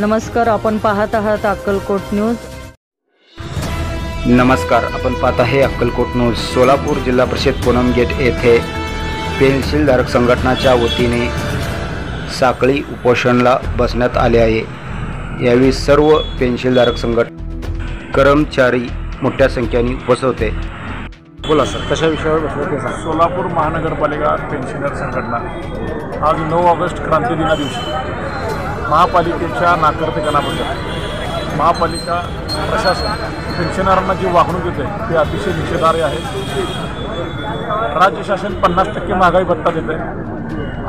नमस्कार, आपण पाहत आहात अक्कलकोट न्यूज। नमस्कार, आपण पाहत आहे अक्कलकोट न्यूज। सोलापूर जिल्हा परिषद पूनम गेट येथे पेन्सिलधारक संघटनाच्या वतीने साखळी उपोषणाला बसण्यात आले आहे। यावेळी सर्व पेन्सिलधारक कर्मचारी मोठ्या संख्येने उपस्थित होते। बोला सर, कशा विषयावर बसले ते सांगा। सोलापूर महानगरपालिका पेन्शनर संघटना आज 9 ऑगस्ट क्रांती दिना दिवशी महापालिकेच्या नाकर्तेपणाबद्दल महापालिका प्रशासन पेन्शनरांना जी वागणूक देते ते अतिशय निषेधार्ह आहे। राज्य शासन 50% महागाई भत्ता देते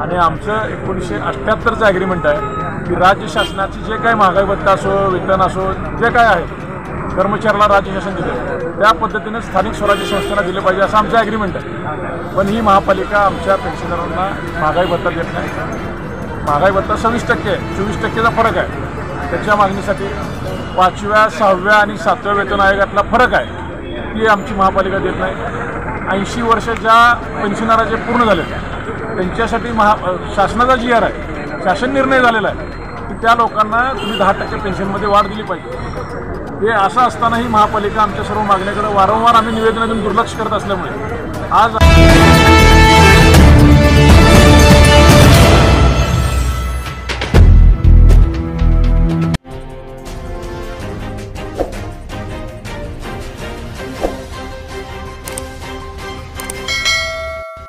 आणि आमचं 1978चं ॲग्रीमेंट आहे की राज्य शासनाची जे काही महागाई भत्ता असो, वेतन असो, जे काय आहे कर्मचाऱ्याला राज्य शासन देते त्या पद्धतीने स्थानिक स्वराज्य संस्थांना दिले पाहिजे असं आमचं ॲग्रीमेंट आहे। पण ही महापालिका आमच्या पेन्शनरांना महागाई भत्ता देत नाही। महागाई भत्ता 26% आहे, 24%चा फरक आहे। त्याच्या मागणीसाठी 5व्या, 6व्या आणि 7व्या वेतन आयोगातला फरक आहे ती आमची महापालिका देत नाही। 80 वर्ष ज्या पेन्शनराचे पूर्ण झाले त्यांच्यासाठी शासनाचा GR आहे, शासन निर्णय झालेला आहे की त्या लोकांना तुम्ही 10% पेन्शनमध्ये वाढ दिली पाहिजे। हे असं असतानाही महापालिका आमच्या सर्व मागण्याकडे वारंवार आम्ही निवेदनातून दुर्लक्ष करत असल्यामुळे आज